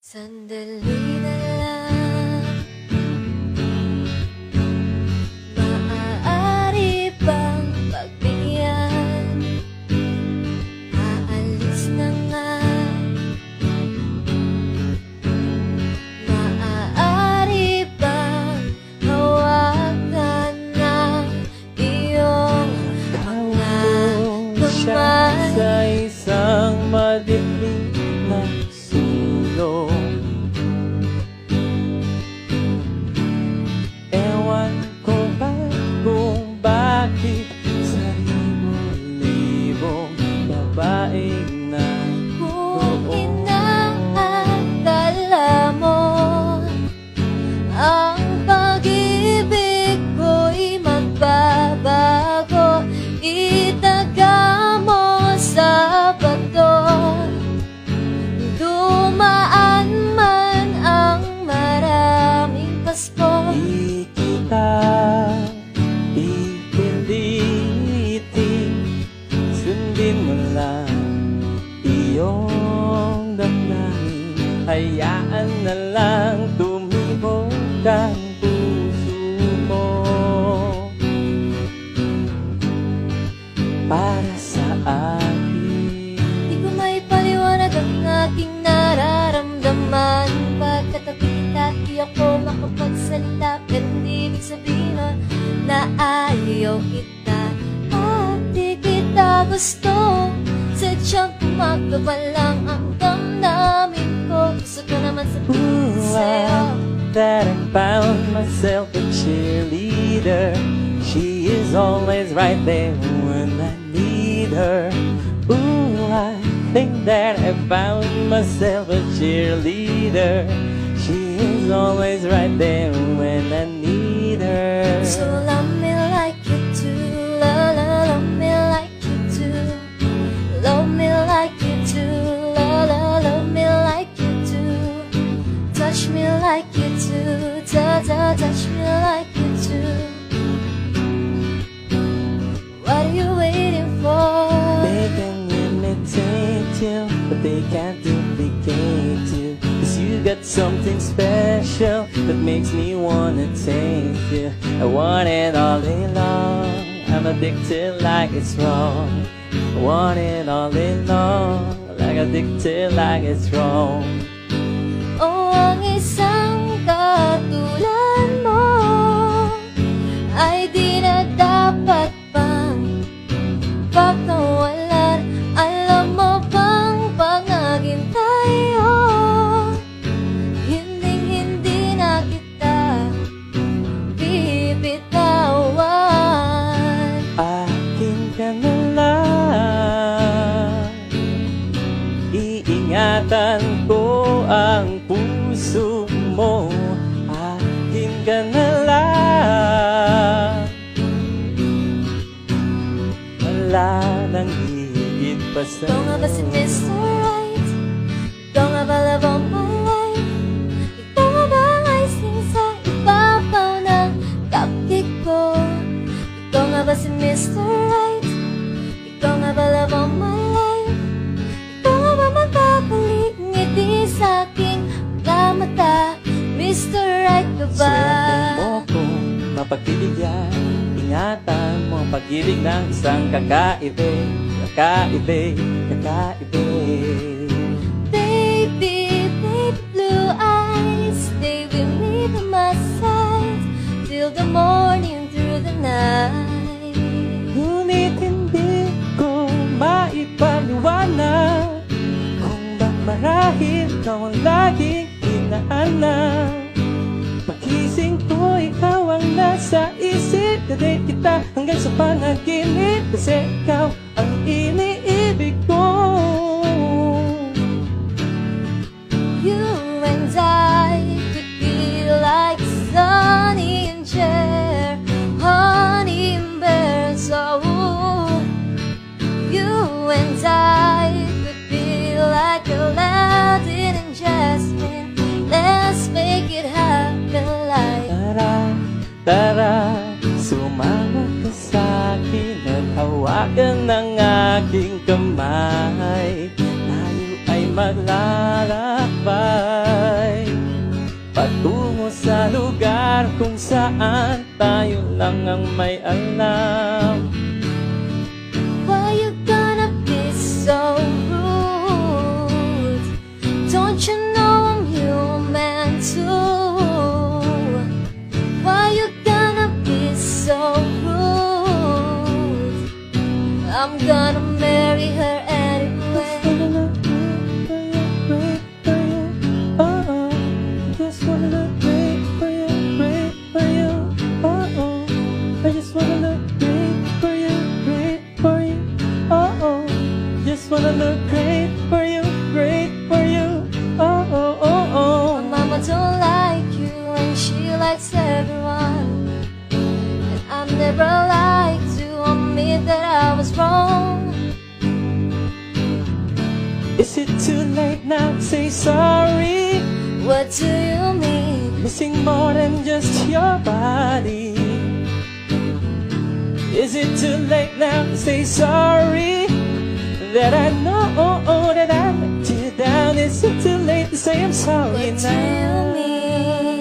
Sandali na lang, maaari bang pagbigyan? Aalis na nga, maaari bang hawakan ng iyong mga kamay? Sa isang madilim na sulok, ewan ko ba kung bakit sa libo-libong babaeng na Kung inaakala mo ang pag-ibig ko'y magbabago, itaga mo sa bato. Dumaan man ang maraming Pasko, di kita pipilitin, sundin mo lang iyong damdamin, hayaan na lang tumibok ang puso mo para sa akin. di ko maipaliwanag ang aking nararamdaman. Pagkatabi kita, di ako makapagsalita, pero hindi ibig sabihin nun na ayaw kita at di kita gusto. Sadyang kumakaban lang ang damdamin ko. Gusto ko naman sabihin sa'yo, That I found myself a cheerleader. She is always right there when I need her. Ooh, I think that I found myself a cheerleader. She is always right there when I need her. so love me like you do, love me like you do. Love me like you do, love me like you do. Touch me like you do, touch me like you do. What are you waiting for? They can imitate you, but they can't duplicate you. 'Cause you got something special that makes me wanna taste you. I want it all day long, I'm addicted like it's wrong. I want it all day long, like addicted like it's wrong. O ang isang katulad mo ay di na dapat pang pagkawalan. Alam mo bang pag-naghintay tayo, hindi na kita bibitawan. Akin ka na lang, iingatan ko ang puso mo. Akin ka na lang, wala nang higit pa sa'yo. Ikaw nga ba si Mr. Right? Ikaw nga ba love of my life? Ikaw nga ba ang icing sa ibabaw ng cupcake ko? Ikaw nga ba si Mr. Right? Ikaw nga ba love of my life? Ikaw nga ba magpapalik ngiti sa aking mga mata? Mr. Right ka ba? Swerte mo kung mapagpibigyan, ingatan mo ang pag-ibig ng isang kakaibig, kakaibig, kakaibig. Baby, baby blue eyes, stay with me by my side till the morning, through the night. Ngunit hindi ko maipaliwanag kung ba't marahil ikaw ang laging hinahanap. Pagising ko, ikaw ang nasa isip, kadate kita hanggang sa panaginip, kasi ikaw ang iniibig ko. You and I could be like Sonny and Cher, honey and bears. Oh, you and I could be like Aladdin and Jasmine. Let's make it happen like. Tara, tara, sumama ka sa'kin at hawakan ng aking kamay. Tayo ay maglalakbay. kung saan tayo lang ang may alam. Why you gonna be so rude? Don't you know I'm human too? Why you gonna be so rude? I'm gonna marry her anyway. Just wanna look great for you, great for you. I just wanna look great for you, great for you. Just wanna look great for you, great for you. My mama don't like you and she likes everyone, and I never like to admit that I was wrong. Is it too late now to say sorry? What do you mean? Missing more than just your body. Is it too late now to say sorry? That I know that I let you down. Is it too late to say I'm sorry What do now? you mean?